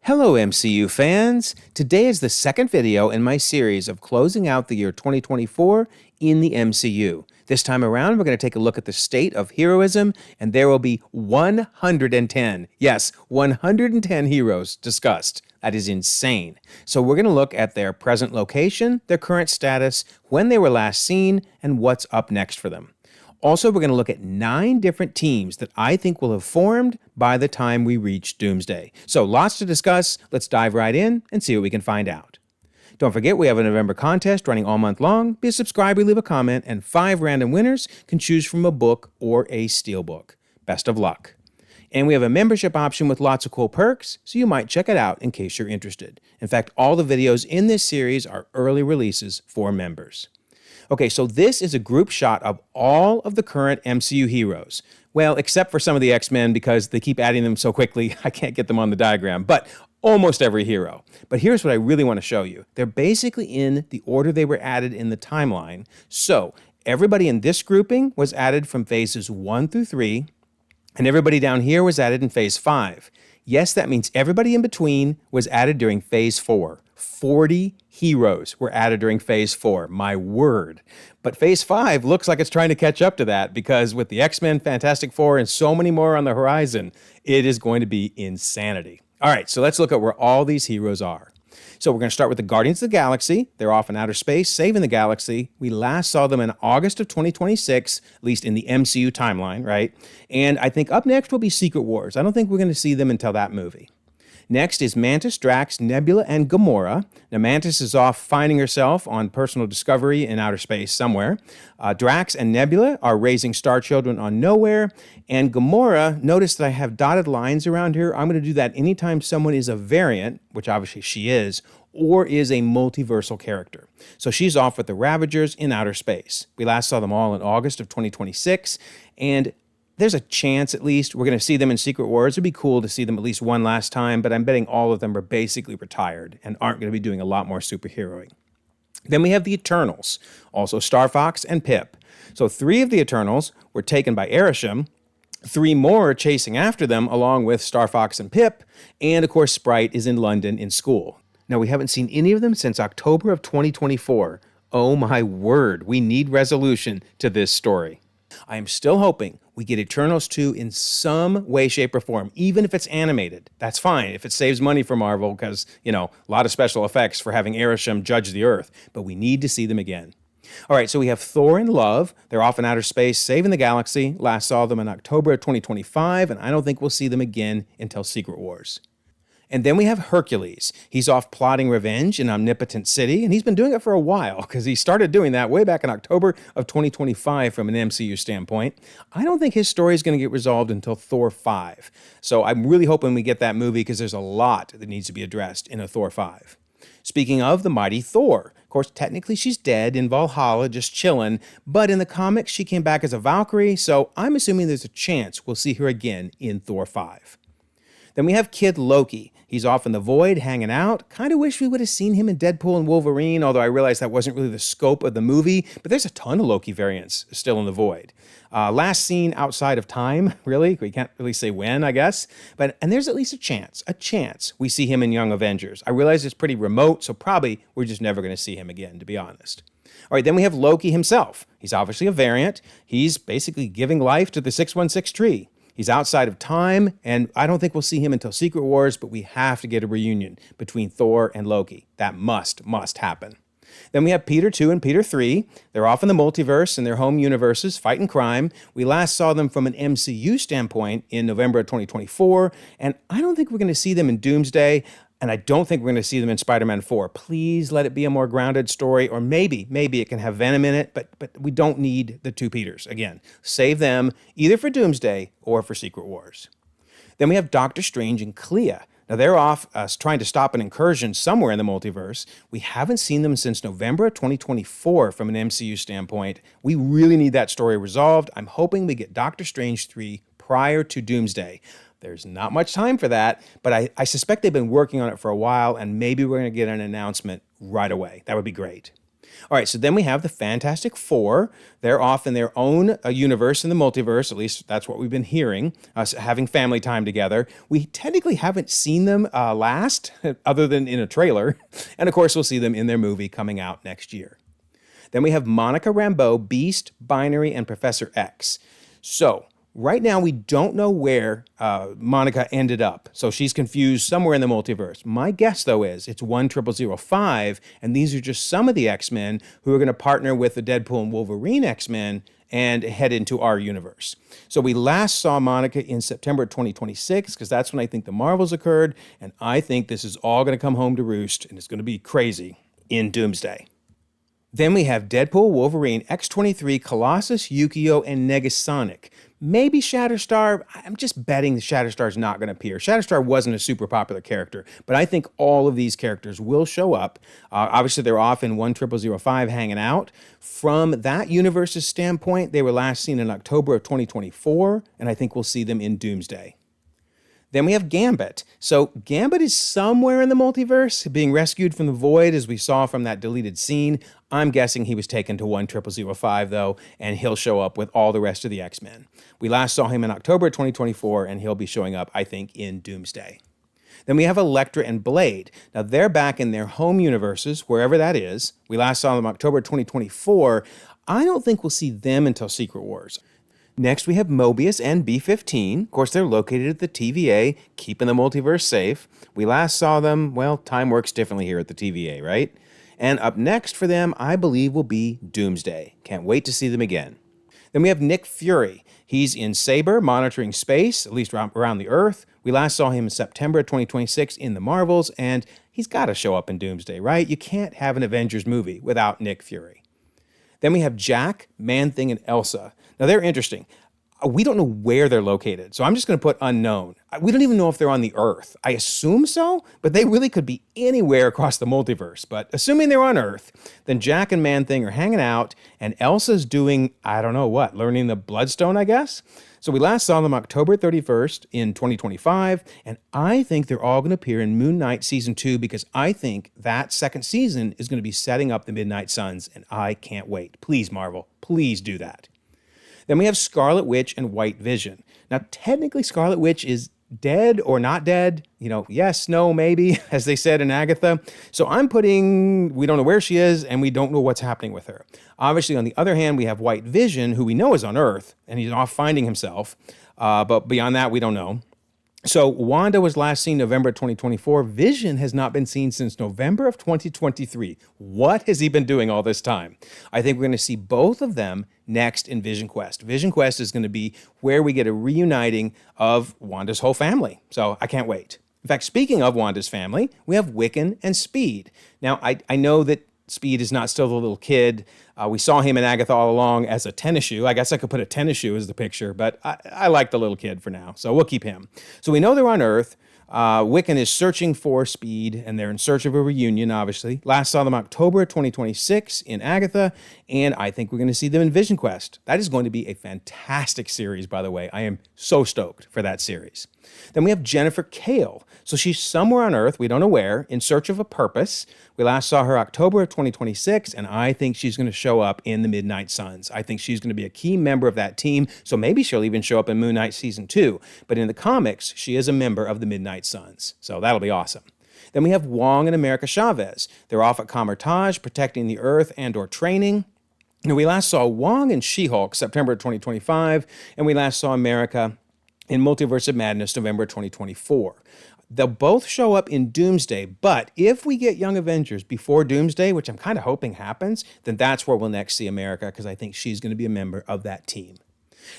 Hello, MCU fans! Today is the second video in my series of closing out the year 2024 in the MCU. This time around, we're going to take a look at the state of heroism, and there will be 110, yes, 110 heroes discussed. That is insane. So we're going to look at their present location, their current status, when they were last seen, and what's up next for them. Also, we're going to look at 9 different teams that I think will have formed by the time we reach Doomsday. So lots to discuss. Let's dive right in and see what we can find out. Don't forget, we have a November contest running all month long. Be a subscriber, leave a comment, and 5 random winners can choose from a book or a steelbook. Best of luck. And we have a membership option with lots of cool perks, so you might check it out in case you're interested. In fact, all the videos in this series are early releases for members. Okay, so this is a group shot of all of the current MCU heroes. Well, except for some of the X-Men because they keep adding them so quickly, I can't get them on the diagram, but almost every hero. But here's what I really want to show you. They're basically in the order they were added in the timeline. So everybody in this grouping was added from phases 1 through 3, and everybody down here was added in phase 5. Yes, that means everybody in between was added during phase 4. 40 heroes were added during phase 4. My word. But phase 5 looks like it's trying to catch up to that because with the X-Men, Fantastic Four, and so many more on the horizon, it is going to be insanity. All right, so let's look at where all these heroes are. So we're going to start with the Guardians of the Galaxy. They're off in outer space, saving the galaxy. We last saw them in August of 2026, at least in the MCU timeline, right? And I think up next will be Secret Wars. I don't think we're going to see them until that movie. Next is Mantis, Drax, Nebula, and Gamora. Now, Mantis is off finding herself on personal discovery in outer space somewhere. Drax and Nebula are raising star children on Nowhere. And Gamora, notice that I have dotted lines around here. I'm going to do that anytime someone is a variant, which obviously she is, or is a multiversal character. So she's off with the Ravagers in outer space. We last saw them all in August of 2026. And there's a chance, at least, we're going to see them in Secret Wars. It'd be cool to see them at least one last time, but I'm betting all of them are basically retired and aren't going to be doing a lot more superheroing. Then we have the Eternals, also Star Fox and Pip. So 3 of the Eternals were taken by Arishem, 3 more are chasing after them along with Star Fox and Pip, and of course Sprite is in London in school. Now, we haven't seen any of them since October of 2024. Oh my word, we need resolution to this story. I am still hoping we get Eternals 2 in some way, shape, or form, even if it's animated. That's fine if it saves money for Marvel because, a lot of special effects for having Arishem judge the Earth, but we need to see them again. All right, so we have Thor and Love. They're off in outer space, saving the galaxy. Last saw them in October of 2025, and I don't think we'll see them again until Secret Wars. And then we have Hercules. He's off plotting revenge in Omnipotent City, and he's been doing it for a while because he started doing that way back in October of 2025 from an MCU standpoint. I don't think his story is going to get resolved until Thor 5. So I'm really hoping we get that movie because there's a lot that needs to be addressed in a Thor 5. Speaking of the mighty Thor, of course, technically she's dead in Valhalla, just chilling, but in the comics she came back as a Valkyrie, so I'm assuming there's a chance we'll see her again in Thor 5. Then we have Kid Loki. He's off in the void, hanging out. Kind of wish we would have seen him in Deadpool and Wolverine, although I realize that wasn't really the scope of the movie, but there's a ton of Loki variants still in the void. Last seen outside of time, really. We can't really say when, I guess. And there's at least a chance we see him in Young Avengers. I realize it's pretty remote, so probably we're just never going to see him again, to be honest. All right, then we have Loki himself. He's obviously a variant. He's basically giving life to the 616 tree. He's outside of time, and I don't think we'll see him until Secret Wars, but we have to get a reunion between Thor and Loki. That must happen. Then we have Peter 2 and Peter 3. They're off in the multiverse in their home universes, fighting crime. We last saw them from an MCU standpoint in November of 2024, and I don't think we're going to see them in Doomsday, and I don't think we're going to see them in Spider-Man 4. Please let it be a more grounded story, or maybe it can have Venom in it, but we don't need the 2 Peters. Again, save them either for Doomsday or for Secret Wars. Then we have Doctor Strange and Clea. Now, they're off trying to stop an incursion somewhere in the multiverse. We haven't seen them since November of 2024 from an MCU standpoint. We really need that story resolved. I'm hoping we get Doctor Strange 3 prior to Doomsday. There's not much time for that, but I suspect they've been working on it for a while, and maybe we're going to get an announcement right away. That would be great. All right, so then we have the Fantastic Four. They're off in their own universe in the multiverse. At least that's what we've been hearing, having family time together. We technically haven't seen them last, other than in a trailer. And of course, we'll see them in their movie coming out next year. Then we have Monica Rambeau, Beast, Binary, and Professor X. So right now, we don't know where Monica ended up. So she's confused somewhere in the multiverse. My guess, though, is it's 10005, and these are just some of the X-Men who are going to partner with the Deadpool and Wolverine X-Men and head into our universe. So we last saw Monica in September 2026, because that's when I think the Marvels occurred, and I think this is all going to come home to roost, and it's going to be crazy in Doomsday. Then we have Deadpool, Wolverine, X-23, Colossus, Yukio, and Negasonic. Maybe Shatterstar. I'm just betting Shatterstar's not going to appear. Shatterstar wasn't a super popular character, but I think all of these characters will show up. Obviously, they're off in 10005 hanging out. From that universe's standpoint, they were last seen in October of 2024, and I think we'll see them in Doomsday. Then we have Gambit. So Gambit is somewhere in the multiverse, being rescued from the void, as we saw from that deleted scene. I'm guessing he was taken to 10005, though, and he'll show up with all the rest of the X-Men. We last saw him in October 2024, and he'll be showing up, I think, in Doomsday. Then we have Elektra and Blade. Now, they're back in their home universes, wherever that is. We last saw them October 2024. I don't think we'll see them until Secret Wars. Next, we have Mobius and B-15. Of course, they're located at the TVA, keeping the multiverse safe. We last saw them, well, time works differently here at the TVA, right? And up next for them, I believe, will be Doomsday. Can't wait to see them again. Then we have Nick Fury. He's in Saber, monitoring space, at least around the Earth. We last saw him in September 2026 in the Marvels, and he's got to show up in Doomsday, right? You can't have an Avengers movie without Nick Fury. Then we have Jack, Man-Thing, and Elsa. Now, they're interesting. We don't know where they're located, so I'm just going to put unknown. We don't even know if they're on the Earth. I assume so, but they really could be anywhere across the multiverse. But assuming they're on Earth, then Jack and Man-Thing are hanging out, and Elsa's doing, I don't know what, learning the Bloodstone, I guess? So we last saw them October 31st in 2025, and I think they're all going to appear in Moon Knight Season 2, because I think that second season is going to be setting up the Midnight Suns, and I can't wait. Please, Marvel, please do that. Then we have Scarlet Witch and White Vision. Now, technically, Scarlet Witch is dead or not dead. You know, yes, no, maybe, as they said in Agatha. So I'm putting, we don't know where she is, and we don't know what's happening with her. Obviously, on the other hand, we have White Vision, who we know is on Earth, and he's off finding himself. But beyond that, we don't know. So Wanda was last seen November 2024. Vision has not been seen since November of 2023. What has he been doing all this time? I think we're going to see both of them next in Vision Quest. Vision Quest is going to be where we get a reuniting of Wanda's whole family. So I can't wait. In fact, speaking of Wanda's family, we have Wiccan and Speed. Now, I know that Speed is not still the little kid. We saw him in Agatha all along as a tennis shoe. I guess I could put a tennis shoe as the picture, but I like the little kid for now, so we'll keep him. So we know they're on Earth. Wiccan is searching for Speed, and they're in search of a reunion, obviously. Last saw them October 2026 in Agatha, and I think we're going to see them in Vision Quest. That is going to be a fantastic series, by the way. I am so stoked for that series. Then we have Jennifer Kale. So she's somewhere on Earth, we don't know where, in search of a purpose. We last saw her October of 2026, and I think she's going to show up in the Midnight Suns. I think she's going to be a key member of that team, so maybe she'll even show up in Moon Knight Season 2. But in the comics, she is a member of the Midnight Suns, so that'll be awesome. Then we have Wong and America Chavez. They're off at Comertage, protecting the Earth and/or training. Now, we last saw Wong in She-Hulk, September 2025, and we last saw America in Multiverse of Madness, November 2024. They'll both show up in Doomsday, but if we get Young Avengers before Doomsday, which I'm kind of hoping happens, then that's where we'll next see America, because I think she's going to be a member of that team.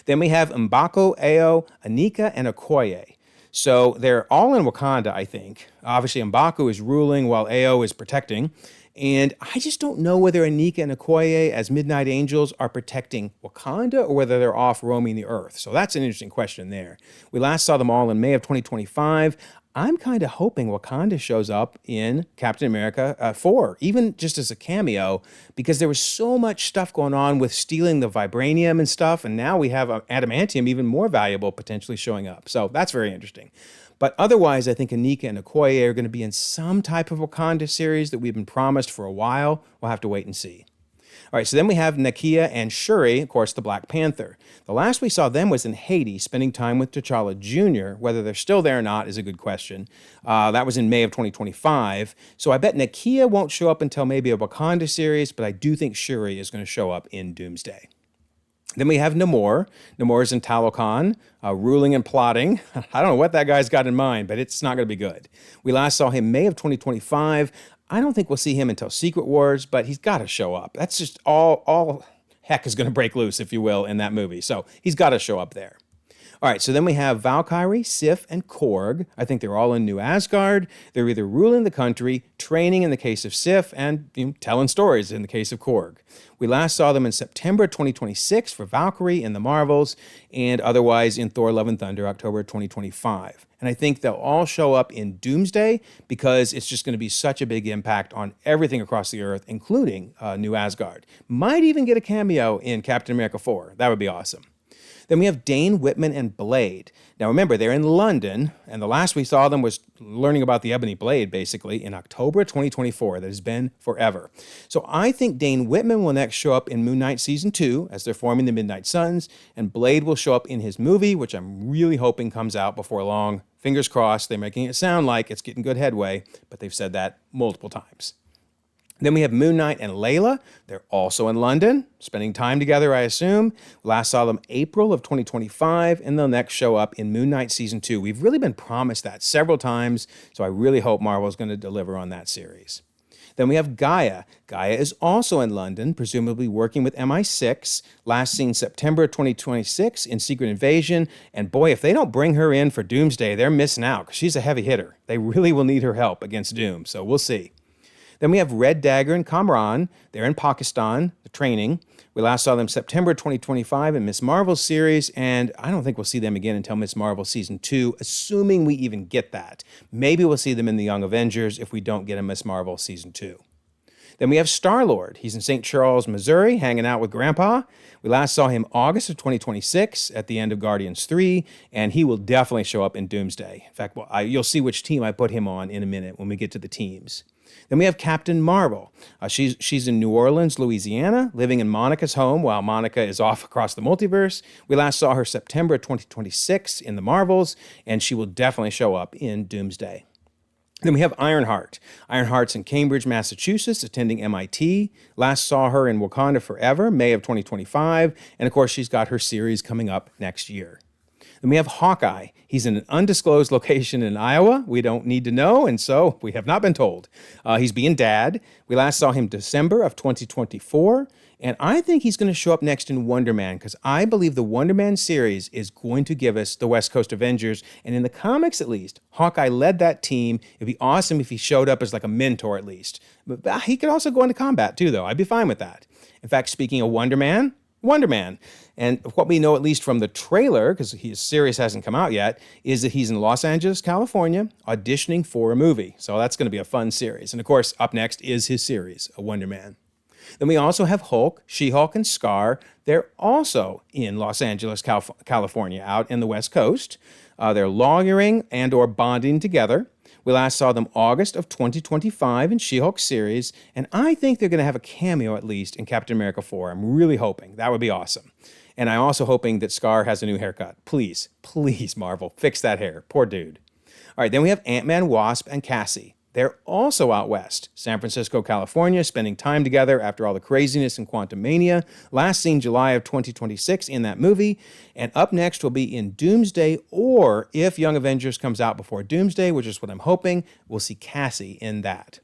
Then we have M'Baku, Ao, Anika, and Okoye. So they're all in Wakanda, I think. Obviously, M'Baku is ruling while Ao is protecting. And I just don't know whether Anika and Okoye as Midnight Angels are protecting Wakanda or whether they're off roaming the Earth. So that's an interesting question there. We last saw them all in May of 2025. I'm kind of hoping Wakanda shows up in Captain America 4, even just as a cameo, because there was so much stuff going on with stealing the vibranium and stuff, and now we have adamantium, even more valuable, potentially showing up. So that's very interesting. But otherwise, I think Anika and Okoye are going to be in some type of Wakanda series that we've been promised for a while. We'll have to wait and see. All right, so then we have Nakia and Shuri, of course, the Black Panther. The last we saw them was in Haiti, spending time with T'Challa Jr. Whether they're still there or not is a good question. That was in May of 2025. So I bet Nakia won't show up until maybe a Wakanda series, but I do think Shuri is going to show up in Doomsday. Then we have Namor. Namor is in Talokan, ruling and plotting. I don't know what that guy's got in mind, but it's not going to be good. We last saw him May of 2025. I don't think we'll see him until Secret Wars, but he's got to show up. That's just all heck is going to break loose, if you will, in that movie. So he's got to show up there. All right, so then we have Valkyrie, Sif, and Korg. I think they're all in New Asgard. They're either ruling the country, training in the case of Sif, and telling stories in the case of Korg. We last saw them in September 2026 for Valkyrie in the Marvels, and otherwise in Thor: Love and Thunder, October 2025. And I think they'll all show up in Doomsday because it's just going to be such a big impact on everything across the Earth, including New Asgard. Might even get a cameo in Captain America 4. That would be awesome. Then we have Dane Whitman and Blade. Now remember, they're in London, and the last we saw them was learning about the Ebony Blade, basically, in October 2024. That has been forever. So I think Dane Whitman will next show up in Moon Knight Season 2 as they're forming the Midnight Suns, and Blade will show up in his movie, which I'm really hoping comes out before long. Fingers crossed. They're making it sound like it's getting good headway, but they've said that multiple times. Then we have Moon Knight and Layla. They're also in London, spending time together, I assume. Last saw them April of 2025, and they'll next show up in Moon Knight Season 2. We've really been promised that several times, so I really hope Marvel's going to deliver on that series. Then we have Gaia. Gaia is also in London, presumably working with MI6. Last seen September 2026 in Secret Invasion. And boy, if they don't bring her in for Doomsday, they're missing out because she's a heavy hitter. They really will need her help against Doom, so we'll see. Then we have Red Dagger and Kamran. They're in Pakistan, the training. We last saw them September 2025 in Miss Marvel series, and I don't think we'll see them again until Miss Marvel Season 2, assuming we even get that. Maybe we'll see them in the Young Avengers if we don't get a Miss Marvel Season 2. Then we have Star-Lord. He's in St. Charles, Missouri, hanging out with Grandpa. We last saw him August of 2026 at the end of Guardians 3, and he will definitely show up in Doomsday. In fact, you'll see which team I put him on in a minute when we get to the teams. Then we have Captain Marvel. She's in New Orleans, Louisiana, living in Monica's home while Monica is off across the multiverse. We last saw her September 2026 in the Marvels, and she will definitely show up in Doomsday. Then we have Ironheart. Ironheart's in Cambridge, Massachusetts, attending MIT. Last saw her in Wakanda Forever, May of 2025, and of course she's got her series coming up next year. Then we have Hawkeye. He's in an undisclosed location in Iowa. We don't need to know, and so we have not been told. He's being dad. We last saw him December of 2024, and I think he's going to show up next in Wonder Man because I believe the Wonder Man series is going to give us the West Coast Avengers, and in the comics at least, Hawkeye led that team. It'd be awesome if he showed up as like a mentor at least. But he could also go into combat too, though. I'd be fine with that. In fact, speaking of Wonder Man, and what we know, at least from the trailer, because his series hasn't come out yet, is that he's in Los Angeles, California, auditioning for a movie. So that's going to be a fun series. And of course, up next is his series, A Wonder Man. Then we also have Hulk, She-Hulk, and Scar. They're also in Los Angeles, California, out in the West Coast. They're lawyering and or bonding together. We last saw them August of 2025 in She-Hulk series, and I think they're going to have a cameo at least in Captain America 4. I'm really hoping. That would be awesome. And I'm also hoping that Scar has a new haircut. Please, please, Marvel, fix that hair. Poor dude. All right, then we have Ant-Man, Wasp, and Cassie. They're also out west, San Francisco, California, spending time together after all the craziness in Quantumania. Last seen July of 2026 in that movie. And up next will be in Doomsday, or if Young Avengers comes out before Doomsday, which is what I'm hoping, we'll see Cassie in that.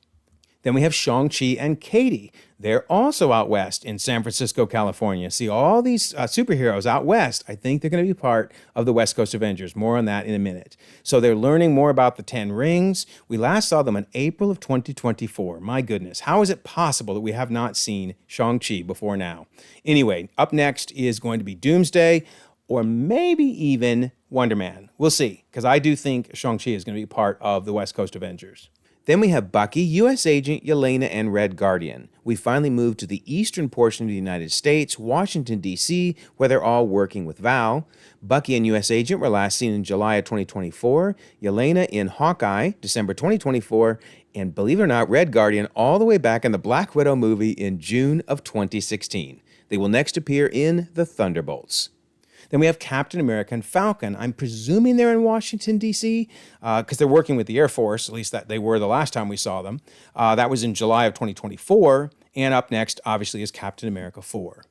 Then we have Shang-Chi and Katie. They're also out west in San Francisco, California. See, all these superheroes out west, I think they're going to be part of the West Coast Avengers. More on that in a minute. So they're learning more about the 10 rings. We last saw them in April of 2024. My goodness, how is it possible that we have not seen Shang-Chi before now? Anyway, up next is going to be Doomsday. or maybe even Wonder Man. We'll see, because I do think Shang-Chi is going to be part of the West Coast Avengers. Then we have Bucky, U.S. Agent, Yelena, and Red Guardian. We finally moved to the eastern portion of the United States, Washington, D.C., where they're all working with Val. Bucky and U.S. Agent were last seen in July of 2024, Yelena in Hawkeye, December 2024, and believe it or not, Red Guardian all the way back in the Black Widow movie in June of 2016. They will next appear in The Thunderbolts. Then we have Captain America and Falcon. I'm presuming they're in Washington, D.C., because they're working with the Air Force, at least that they were the last time we saw them. That was in July of 2024. And up next, obviously, is Captain America 4.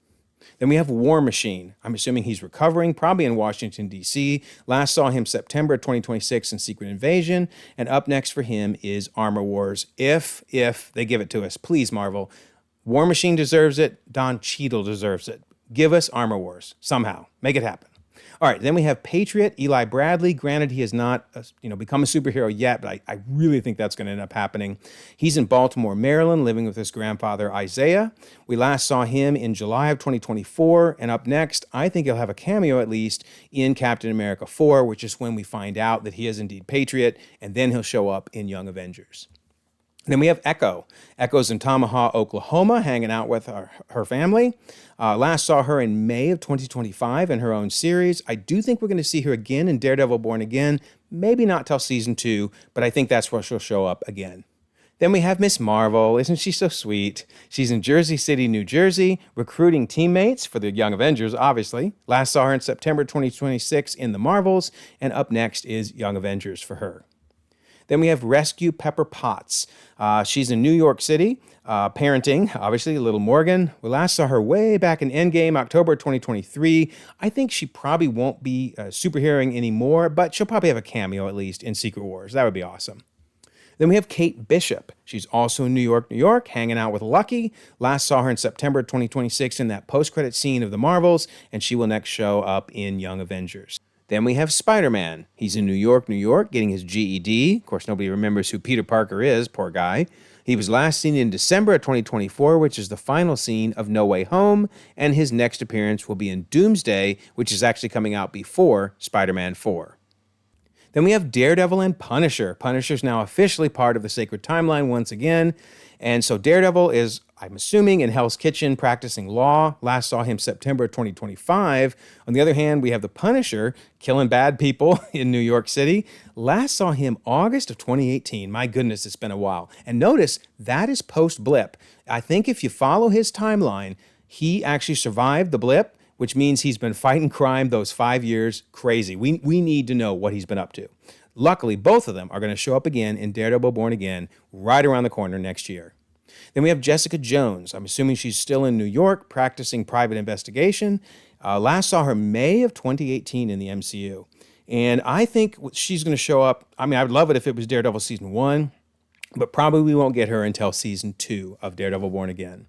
Then we have War Machine. I'm assuming he's recovering, probably in Washington, D.C. Last saw him September 2026 in Secret Invasion. And up next for him is Armor Wars, if they give it to us. Please, Marvel. War Machine deserves it. Don Cheadle deserves it. Give us Armor Wars somehow. Make it happen. All right, then we have Patriot, Eli Bradley. Granted, he has not become a superhero yet, but I really think that's going to end up happening. He's in Baltimore, Maryland, living with his grandfather, Isaiah. We last saw him in July of 2024, and up next, I think he'll have a cameo at least in Captain America 4, which is when we find out that he is indeed Patriot, and then he'll show up in Young Avengers. Then we have Echo. Echo's in Tomahawk, Oklahoma, hanging out with her family. Last saw her in May of 2025 in her own series. I do think we're going to see her again in Daredevil Born Again. Maybe not till season 2, but I think that's where she'll show up again. Then we have Miss Marvel. Isn't she so sweet? She's in Jersey City, New Jersey, recruiting teammates for the Young Avengers, obviously. Last saw her in September 2026 in The Marvels, and up next is Young Avengers for her. Then we have Rescue Pepper Potts. She's in New York City, parenting, obviously, little Morgan. We last saw her way back in Endgame, October 2023. I think she probably won't be superheroing anymore, but she'll probably have a cameo at least in Secret Wars. That would be awesome. Then we have Kate Bishop. She's also in New York, hanging out with Lucky. Last saw her in September 2026 in that post-credit scene of The Marvels, and she will next show up in Young Avengers. Then we have Spider-Man. He's in New York, getting his GED. Of course, nobody remembers who Peter Parker is, poor guy. He was last seen in December of 2024, which is the final scene of No Way Home, and his next appearance will be in Doomsday, which is actually coming out before Spider-Man 4. Then we have Daredevil and Punisher. Punisher's now officially part of the Sacred Timeline once again. And so Daredevil is, I'm assuming, in Hell's Kitchen practicing law. Last saw him September 2025. On the other hand, we have the Punisher killing bad people in New York City. Last saw him August of 2018. My goodness, it's been a while. And notice, that is post-blip. I think if you follow his timeline, he actually survived the blip, which means he's been fighting crime those 5 years. Crazy. We need to know what he's been up to. Luckily, both of them are going to show up again in Daredevil Born Again right around the corner next year. Then we have Jessica Jones. I'm assuming she's still in New York practicing private investigation. Last saw her May of 2018 in the MCU. And I think she's going to show up. I mean, I would love it if it was Daredevil Season 1, but probably we won't get her until Season 2 of Daredevil Born Again.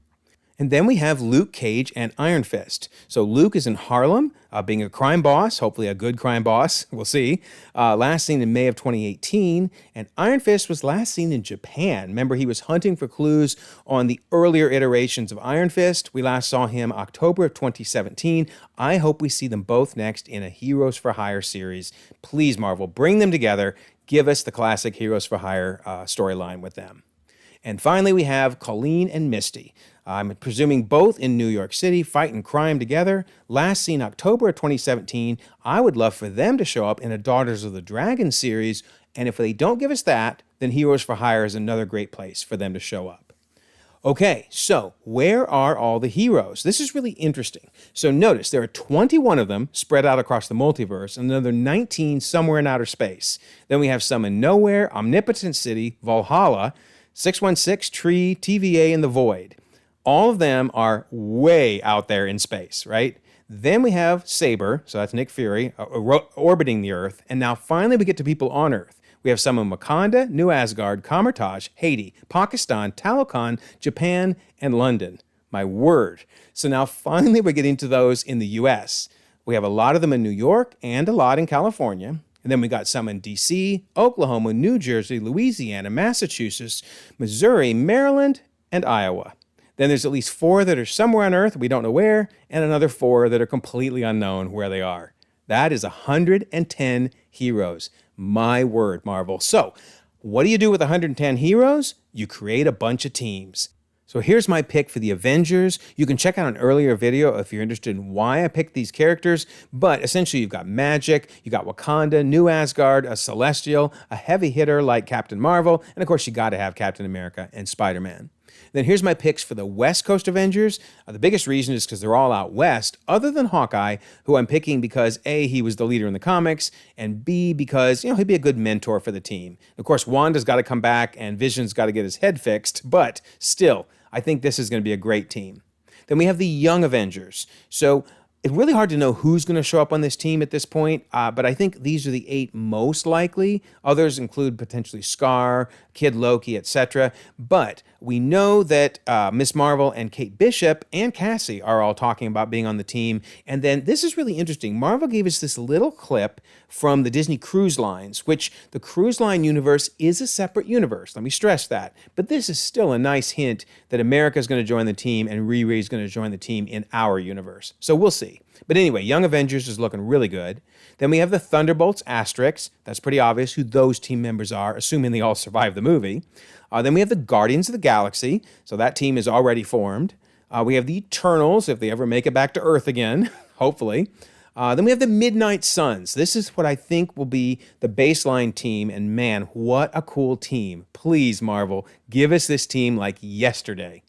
And then we have Luke Cage and Iron Fist. So Luke is in Harlem, being a crime boss, hopefully a good crime boss, we'll see. Last seen in May of 2018, and Iron Fist was last seen in Japan. Remember, he was hunting for clues on the earlier iterations of Iron Fist. We last saw him October of 2017. I hope we see them both next in a Heroes for Hire series. Please, Marvel, bring them together. Give us the classic Heroes for Hire storyline with them. And finally, we have Colleen and Misty. I'm presuming both in New York City, fighting crime together. Last seen October of 2017. I would love for them to show up in a Daughters of the Dragon series. And if they don't give us that, then Heroes for Hire is another great place for them to show up. Okay, so where are all the heroes? This is really interesting. So notice there are 21 of them spread out across the multiverse and another 19 somewhere in outer space. Then we have some in Nowhere, Omnipotent City, Valhalla, 616, Tree, TVA, and the Void. All of them are way out there in space, right? Then we have Saber, so that's Nick Fury, orbiting the Earth. And now finally we get to people on Earth. We have some in Wakanda, New Asgard, Kamartaj, Haiti, Pakistan, Talokan, Japan, and London. My word. So now finally we're getting to those in the US. We have a lot of them in New York and a lot in California. And then we got some in D.C., Oklahoma, New Jersey, Louisiana, Massachusetts, Missouri, Maryland, and Iowa. Then there's at least 4 that are somewhere on Earth, we don't know where, and another 4 that are completely unknown where they are. That is 110 heroes. My word, Marvel. So, what do you do with 110 heroes? You create a bunch of teams. So here's my pick for the Avengers. You can check out an earlier video if you're interested in why I picked these characters, but essentially you've got magic, you got Wakanda, New Asgard, a Celestial, a heavy hitter like Captain Marvel, and of course you got to have Captain America and Spider-Man. Then here's my picks for the West Coast Avengers. The biggest reason is because they're all out west, other than Hawkeye, who I'm picking because A, he was the leader in the comics, and B, because, he'd be a good mentor for the team. Of course, Wanda's got to come back and Vision's got to get his head fixed, but still, I think this is going to be a great team. Then we have the Young Avengers. So it's really hard to know who's going to show up on this team at this point, but I think these are the 8 most likely. Others include potentially Scar, Kid Loki, etc. But we know that Miss Marvel and Kate Bishop and Cassie are all talking about being on the team. And then this is really interesting. Marvel gave us this little clip from the Disney Cruise Lines, which the cruise line universe is a separate universe. Let me stress that. But this is still a nice hint that America is going to join the team and Riri is going to join the team in our universe. So we'll see. But anyway, Young Avengers is looking really good. Then we have the Thunderbolts Asterix. That's pretty obvious who those team members are, assuming they all survive the movie. Then we have the Guardians of the Galaxy. So that team is already formed. We have the Eternals, if they ever make it back to Earth again, hopefully. Then we have the Midnight Suns. This is what I think will be the baseline team. And man, what a cool team. Please, Marvel, give us this team like yesterday.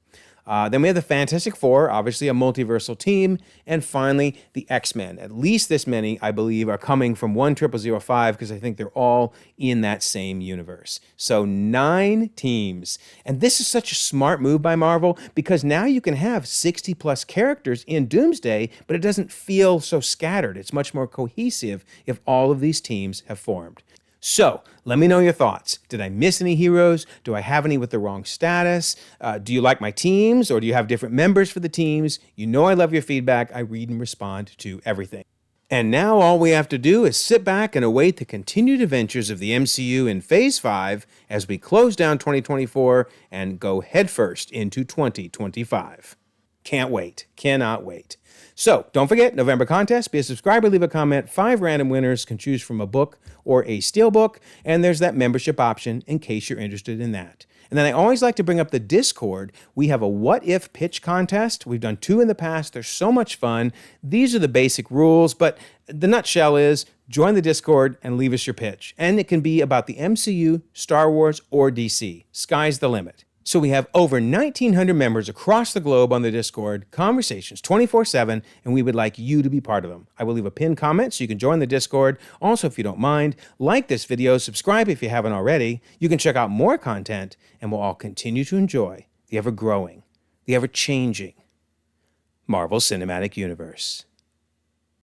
Then we have the Fantastic Four, obviously a multiversal team. And finally, the X-Men. At least this many, I believe, are coming from 10005 because I think they're all in that same universe. So 9 teams. And this is such a smart move by Marvel because now you can have 60 plus characters in Doomsday, but it doesn't feel so scattered. It's much more cohesive if all of these teams have formed. So, let me know your thoughts. Did I miss any heroes? Do I have any with the wrong status? Do you like my teams, or do you have different members for the teams? You know I love your feedback. I read and respond to everything. And now all we have to do is sit back and await the continued adventures of the MCU in Phase 5 as we close down 2024 and go headfirst into 2025. Can't wait. Cannot wait. So, don't forget, November contest, be a subscriber, leave a comment. 5 random winners can choose from a book or a steelbook, and there's that membership option in case you're interested in that. And then I always like to bring up the Discord. We have a what if pitch contest. We've done 2 in the past. They're so much fun. These are the basic rules, but the nutshell is join the Discord and leave us your pitch. And it can be about the MCU, Star Wars, or DC. Sky's the limit. So we have over 1,900 members across the globe on the Discord, conversations 24/7, and we would like you to be part of them. I will leave a pinned comment so you can join the Discord. Also, if you don't mind, like this video, subscribe if you haven't already. You can check out more content, and we'll all continue to enjoy the ever-growing, the ever-changing Marvel Cinematic Universe.